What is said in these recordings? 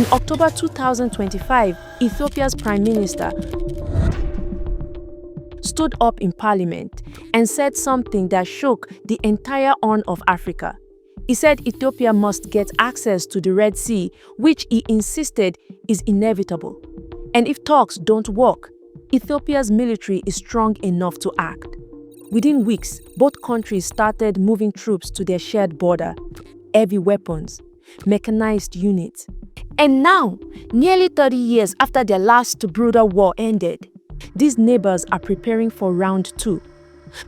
In October 2025, Ethiopia's Prime Minister stood up in parliament and said something that shook the entire Horn of Africa. He said Ethiopia must get access to the Red Sea, which he insisted is inevitable. And if talks don't work, Ethiopia's military is strong enough to act. Within weeks, both countries started moving troops to their shared border, heavy weapons, mechanized units. And now, nearly 30 years after their last brutal war ended, these neighbors are preparing for round 2.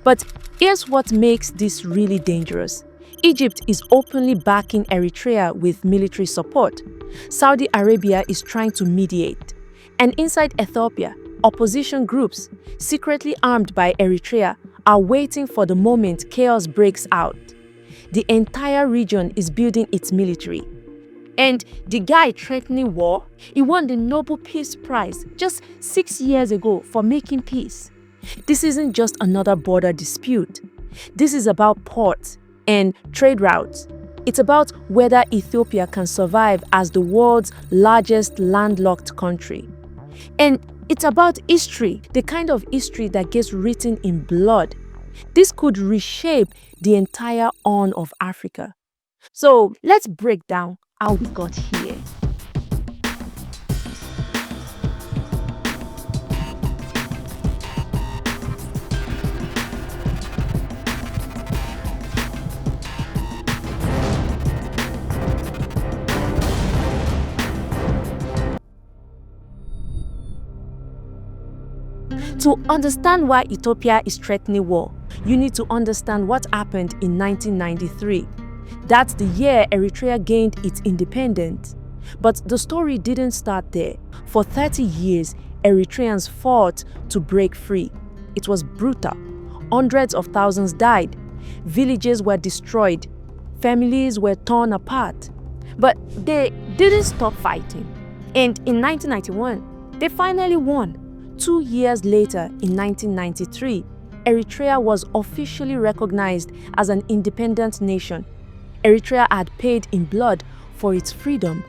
But here's what makes this really dangerous. Egypt is openly backing Eritrea with military support. Saudi Arabia is trying to mediate. And inside Ethiopia, opposition groups, secretly armed by Eritrea, are waiting for the moment chaos breaks out. The entire region is building its military. And the guy threatening war, he won the Nobel Peace Prize just 6 years ago for making peace. This isn't just another border dispute. This is about ports and trade routes. It's about whether Ethiopia can survive as the world's largest landlocked country. And it's about history, the kind of history that gets written in blood. This could reshape the entire Horn of Africa. So let's break down how we got here. To understand why Ethiopia is threatening war, you need to understand what happened in 1993. That's the year Eritrea gained its independence. But the story didn't start there. For 30 years, Eritreans fought to break free. It was brutal. Hundreds of thousands died. Villages were destroyed. Families were torn apart. But they didn't stop fighting. And in 1991, they finally won. 2 years later, in 1993, Eritrea was officially recognized as an independent nation. Eritrea had paid in blood for its freedom.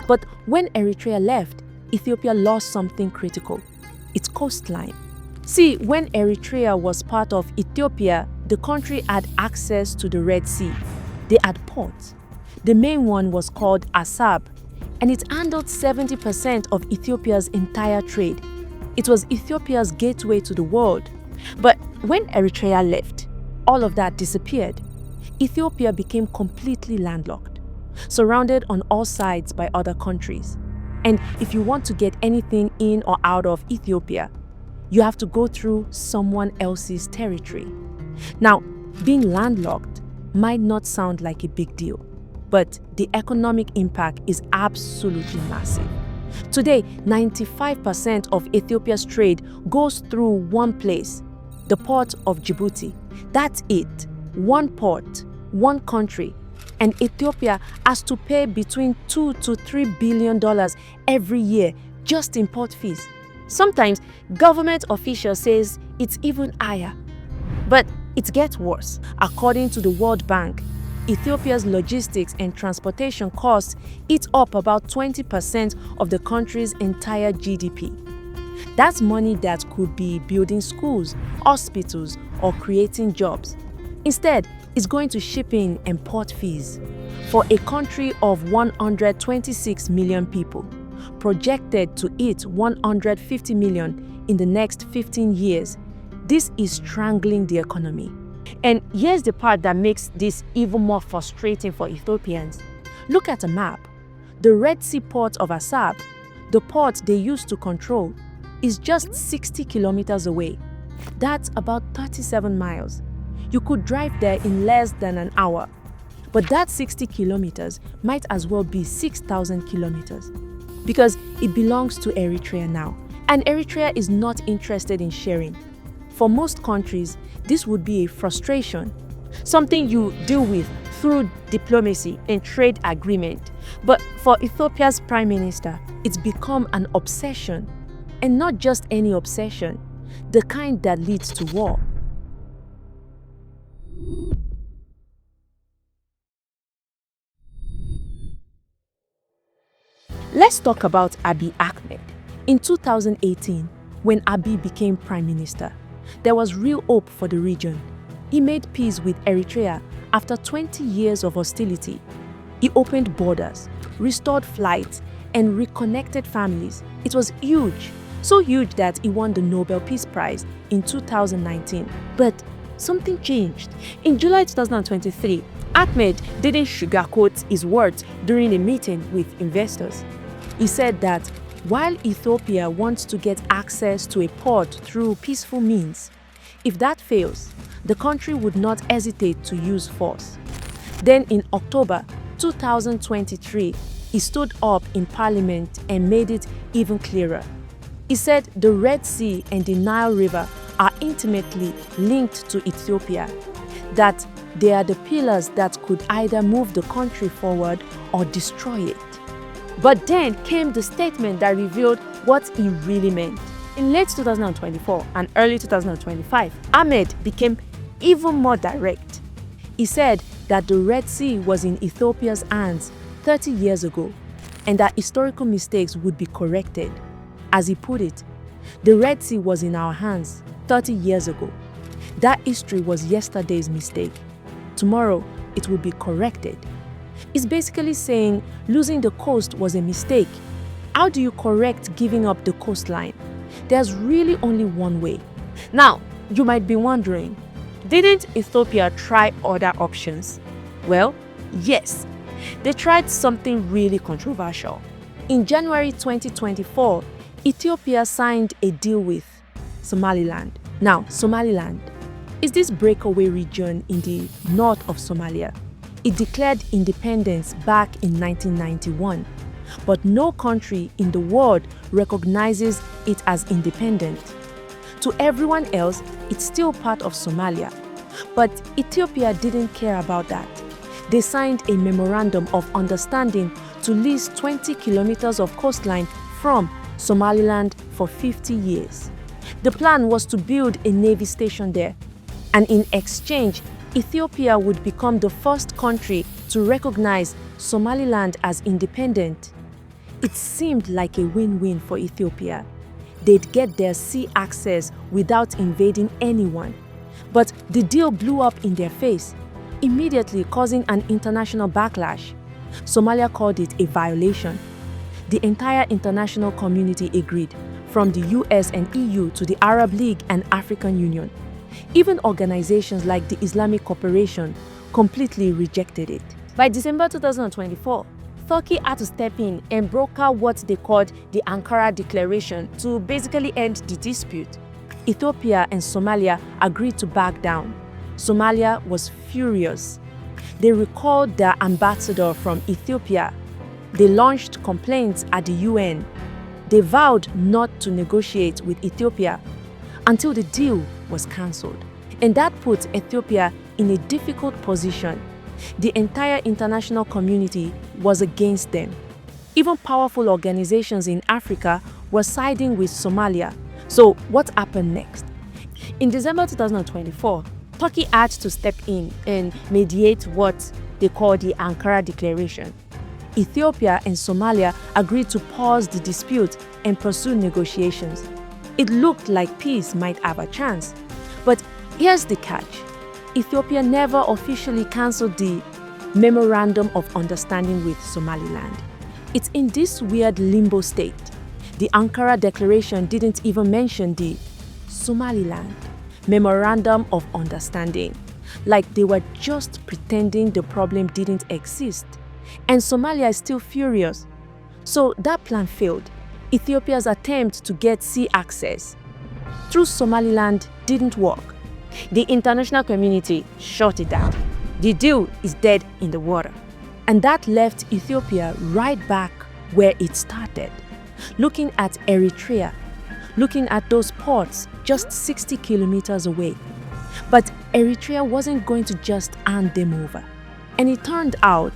But when Eritrea left, Ethiopia lost something critical: its coastline. See, when Eritrea was part of Ethiopia, the country had access to the Red Sea. They had ports. The main one was called Assab, and it handled 70% of Ethiopia's entire trade. It was Ethiopia's gateway to the world. But when Eritrea left, all of that disappeared. Ethiopia became completely landlocked, surrounded on all sides by other countries. And if you want to get anything in or out of Ethiopia, you have to go through someone else's territory. Now, being landlocked might not sound like a big deal, but the economic impact is absolutely massive. Today, 95% of Ethiopia's trade goes through one place, the port of Djibouti. That's it. One port, one country. And Ethiopia has to pay between $2 to $3 billion every year just in port fees. Sometimes government officials say it's even higher. But it gets worse. According to the World Bank, Ethiopia's logistics and transportation costs eat up about 20% of the country's entire GDP. That's money that could be building schools, hospitals, or creating jobs. Instead, it's going to shipping and port fees. For a country of 126 million people, projected to hit 150 million in the next 15 years, this is strangling the economy. And here's the part that makes this even more frustrating for Ethiopians. Look at a map. The Red Sea port of Assab, the port they used to control, is just 60 kilometers away. That's about 37 miles. You could drive there in less than an hour. But that 60 kilometers might as well be 6,000 kilometers because it belongs to Eritrea now. And Eritrea is not interested in sharing. For most countries, this would be a frustration, something you deal with through diplomacy and trade agreement. But for Ethiopia's Prime Minister, it's become an obsession. And not just any obsession, the kind that leads to war. Let's talk about Abiy Ahmed. In 2018, when Abiy became Prime Minister, there was real hope for the region. He made peace with Eritrea after 20 years of hostility. He opened borders, restored flights, and reconnected families. It was huge, so huge that he won the Nobel Peace Prize in 2019. But something changed. In July 2023, Ahmed didn't sugarcoat his words during a meeting with investors. He said that while Ethiopia wants to get access to a port through peaceful means, if that fails, the country would not hesitate to use force. Then in October 2023, he stood up in parliament and made it even clearer. He said the Red Sea and the Nile River are intimately linked to Ethiopia, that they are the pillars that could either move the country forward or destroy it. But then came the statement that revealed what he really meant. In late 2024 and early 2025, Ahmed became even more direct. He said that the Red Sea was in Ethiopia's hands 30 years ago and that historical mistakes would be corrected. As he put it, the Red Sea was in our hands 30 years ago. That history was yesterday's mistake. Tomorrow, it will be corrected. It's basically saying losing the coast was a mistake. How do you correct giving up the coastline? There's really only one way. Now, you might be wondering, didn't Ethiopia try other options? Well, yes. They tried something really controversial. In January 2024, Ethiopia signed a deal with Somaliland. Now, Somaliland is this breakaway region in the north of Somalia. It declared independence back in 1991, but no country in the world recognizes it as independent. To everyone else, it's still part of Somalia. But Ethiopia didn't care about that. They signed a memorandum of understanding to lease 20 kilometers of coastline from Somaliland for 50 years. The plan was to build a navy station there, and in exchange, Ethiopia would become the first country to recognize Somaliland as independent. It seemed like a win-win for Ethiopia. They'd get their sea access without invading anyone. But the deal blew up in their face, immediately causing an international backlash. Somalia called it a violation. The entire international community agreed, from the US and EU to the Arab League and African Union. Even organizations like the Islamic Cooperation completely rejected it. By December 2024, Turkey had to step in and broker what they called the Ankara Declaration to basically end the dispute. Ethiopia and Somalia agreed to back down. Somalia was furious. They recalled their ambassador from Ethiopia. They launched complaints at the UN. They vowed not to negotiate with Ethiopia until the deal was cancelled. And that put Ethiopia in a difficult position. The entire international community was against them. Even powerful organizations in Africa were siding with Somalia. So what happened next? In December 2024, Turkey had to step in and mediate what they call the Ankara Declaration. Ethiopia and Somalia agreed to pause the dispute and pursue negotiations. It looked like peace might have a chance. But here's the catch. Ethiopia never officially cancelled the Memorandum of Understanding with Somaliland. It's in this weird limbo state. The Ankara Declaration didn't even mention the Somaliland Memorandum of Understanding, like they were just pretending the problem didn't exist. And Somalia is still furious. So that plan failed. Ethiopia's attempt to get sea access through Somaliland didn't work. The international community shut it down. The deal is dead in the water. And that left Ethiopia right back where it started, looking at Eritrea, looking at those ports just 60 kilometers away. But Eritrea wasn't going to just hand them over. And it turned out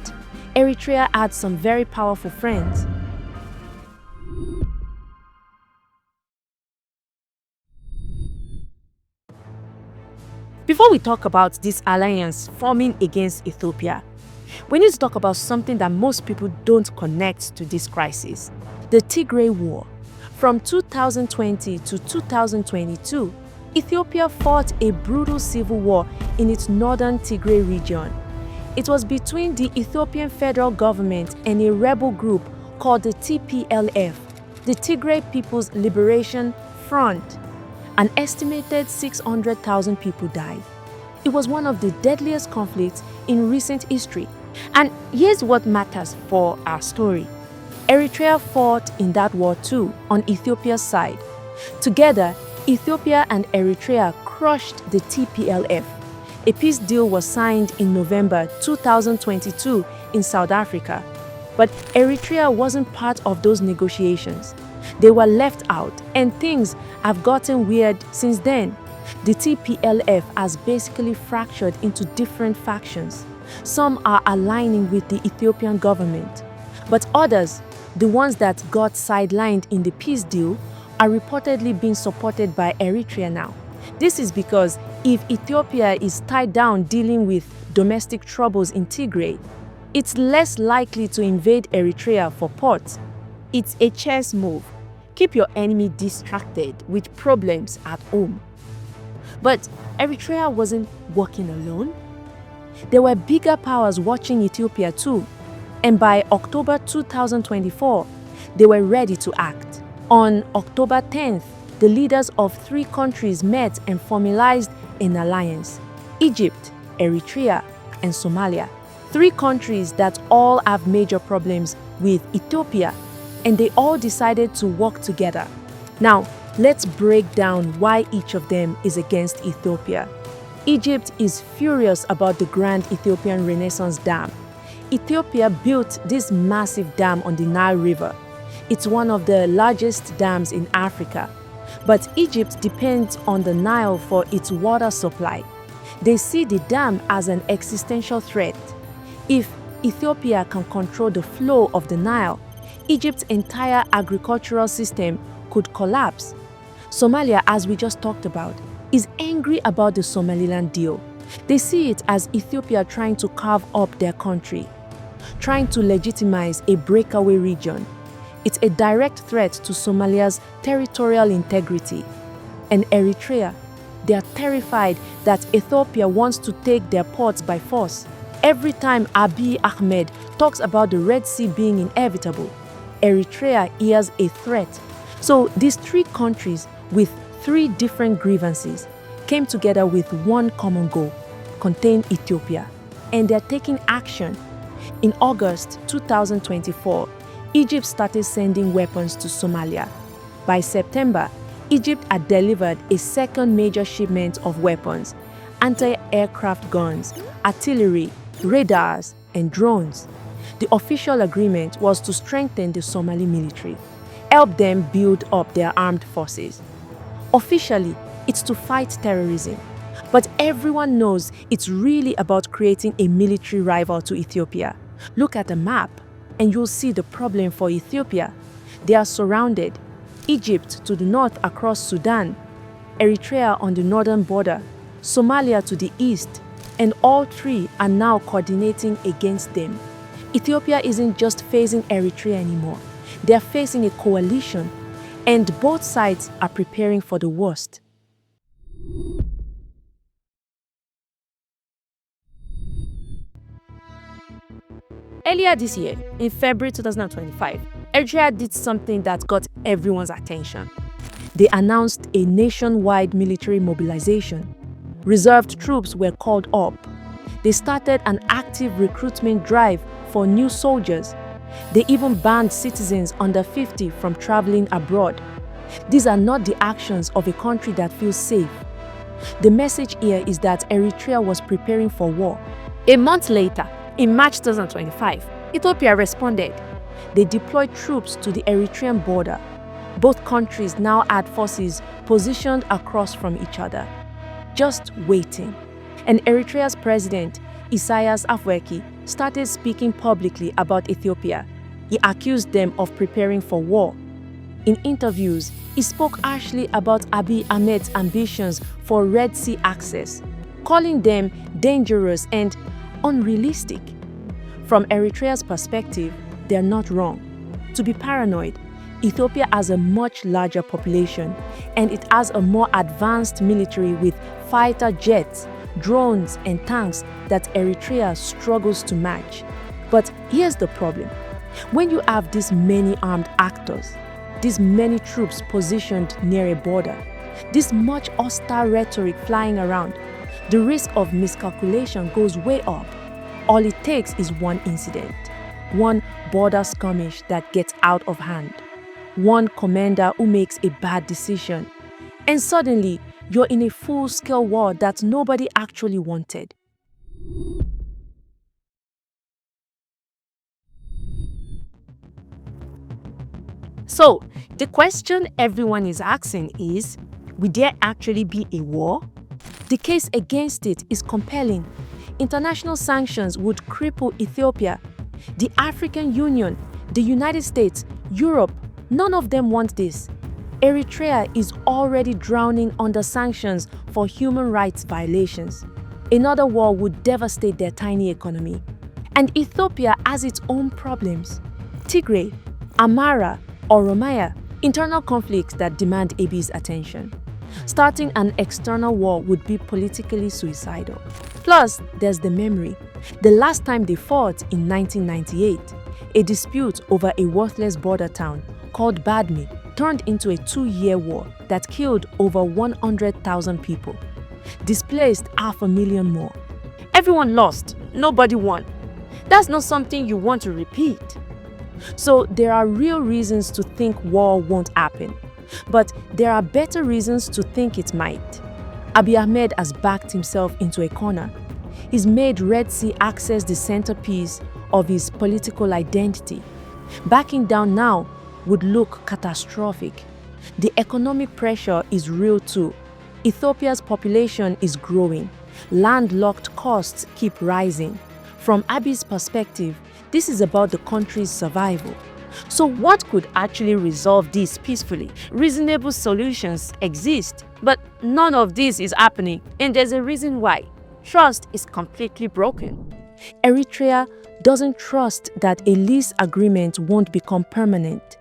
Eritrea had some very powerful friends. Before we talk about this alliance forming against Ethiopia, We need to talk about something that most people don't connect to this crisis: the Tigray War. From 2020 to 2022, Ethiopia fought a brutal civil war in its northern Tigray region. It was between the Ethiopian federal government and a rebel group called the TPLF, the Tigray People's Liberation Front. An estimated 600,000 people died. It was one of the deadliest conflicts in recent history. And here's what matters for our story. Eritrea fought in that war too, on Ethiopia's side. Together, Ethiopia and Eritrea crushed the TPLF. A peace deal was signed in November 2022 in South Africa. But Eritrea wasn't part of those negotiations. They were left out, and things have gotten weird since then. The TPLF has basically fractured into different factions. Some are aligning with the Ethiopian government, but others, the ones that got sidelined in the peace deal, are reportedly being supported by Eritrea now. This is because if Ethiopia is tied down dealing with domestic troubles in Tigray, it's less likely to invade Eritrea for ports. It's a chess move. Keep your enemy distracted with problems at home. But Eritrea wasn't working alone. There were bigger powers watching Ethiopia too, and by October 2024, they were ready to act. On October 10th, the leaders of 3 countries met and formalized an alliance: Egypt, Eritrea, and Somalia. 3 countries that all have major problems with Ethiopia, and they all decided to work together. Now, let's break down why each of them is against Ethiopia. Egypt is furious about the Grand Ethiopian Renaissance Dam. Ethiopia built this massive dam on the Nile River. It's one of the largest dams in Africa. But Egypt depends on the Nile for its water supply. They see the dam as an existential threat. If Ethiopia can control the flow of the Nile, Egypt's entire agricultural system could collapse. Somalia, as we just talked about, is angry about the Somaliland deal. They see it as Ethiopia trying to carve up their country, trying to legitimize a breakaway region. It's a direct threat to Somalia's territorial integrity. And Eritrea, they are terrified that Ethiopia wants to take their ports by force. Every time Abiy Ahmed talks about the Red Sea being inevitable, Eritrea hears a threat. So these 3 countries with 3 different grievances came together with one common goal: contain Ethiopia. And they're taking action. In August 2024, Egypt started sending weapons to Somalia. By September, Egypt had delivered a second major shipment of weapons: anti-aircraft guns, artillery, radars, and drones. The official agreement was to strengthen the Somali military, help them build up their armed forces. Officially, it's to fight terrorism. But everyone knows it's really about creating a military rival to Ethiopia. Look at the map, and you'll see the problem for Ethiopia. They are surrounded: Egypt to the north across Sudan, Eritrea on the northern border, Somalia to the east, and all 3 are now coordinating against them. Ethiopia isn't just facing Eritrea anymore. They are facing a coalition, and both sides are preparing for the worst. Earlier this year, in February 2025, Eritrea did something that got everyone's attention. They announced a nationwide military mobilization. Reserved troops were called up. They started an active recruitment drive for new soldiers. They even banned citizens under 50 from traveling abroad. These are not the actions of a country that feels safe. The message here is that Eritrea was preparing for war. A month later, in March 2025, Ethiopia responded. They deployed troops to the Eritrean border. Both countries now had forces positioned across from each other, just waiting. And Eritrea's president, Isaias Afwerki, started speaking publicly about Ethiopia. He accused them of preparing for war. In interviews, he spoke harshly about Abiy Ahmed's ambitions for Red Sea access, calling them dangerous and unrealistic. From Eritrea's perspective, they're not wrong. To be paranoid, Ethiopia has a much larger population and it has a more advanced military with fighter jets, drones and tanks that Eritrea struggles to match. But here's the problem. When you have these many armed actors, these many troops positioned near a border, this much hostile rhetoric flying around, the risk of miscalculation goes way up. All it takes is one incident, one border skirmish that gets out of hand, one commander who makes a bad decision, and suddenly you're in a full-scale war that nobody actually wanted. So, the question everyone is asking is, will there actually be a war? The case against it is compelling. International sanctions would cripple Ethiopia. The African Union, the United States, Europe, none of them want this. Eritrea is already drowning under sanctions for human rights violations. Another war would devastate their tiny economy. And Ethiopia has its own problems. Tigray, Amhara, Oromia, internal conflicts that demand Abiy's attention. Starting an external war would be politically suicidal. Plus, there's the memory. The last time they fought in 1998, a dispute over a worthless border town called Badme turned into a 2-year war that killed over 100,000 people, displaced 500,000 more. Everyone lost, nobody won. That's not something you want to repeat. So there are real reasons to think war won't happen, but there are better reasons to think it might. Abiy Ahmed has backed himself into a corner. He's made Red Sea access the centerpiece of his political identity. Backing down now would look catastrophic. The economic pressure is real too. Ethiopia's population is growing. Landlocked costs keep rising. From Abiy's perspective, this is about the country's survival. So what could actually resolve this peacefully? Reasonable solutions exist, but none of this is happening, and there's a reason why. Trust is completely broken. Eritrea doesn't trust that a lease agreement won't become permanent.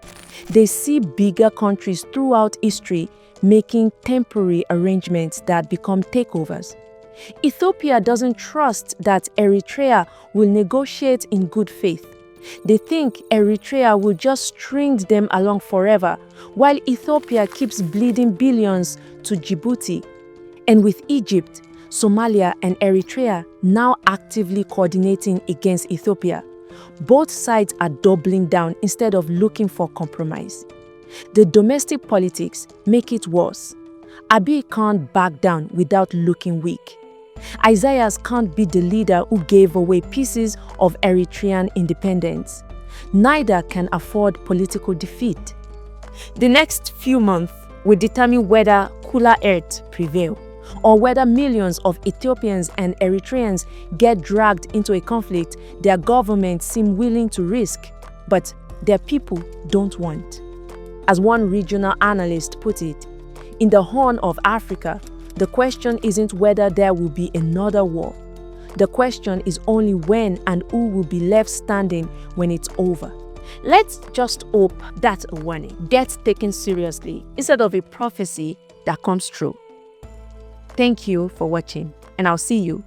They see bigger countries throughout history making temporary arrangements that become takeovers. Ethiopia doesn't trust that Eritrea will negotiate in good faith. They think Eritrea will just string them along forever, while Ethiopia keeps bleeding billions to Djibouti. And with Egypt, Somalia and Eritrea now actively coordinating against Ethiopia, both sides are doubling down instead of looking for compromise. The domestic politics make it worse. Abiy can't back down without looking weak. Isaiah can't be the leader who gave away pieces of Eritrean independence. Neither can afford political defeat. The next few months will determine whether cooler earth prevail, or whether millions of Ethiopians and Eritreans get dragged into a conflict their governments seem willing to risk, but their people don't want. As one regional analyst put it, in the Horn of Africa, the question isn't whether there will be another war. The question is only when and who will be left standing when it's over. Let's just hope that's a warning gets taken seriously instead of a prophecy that comes true. Thank you for watching, and I'll see you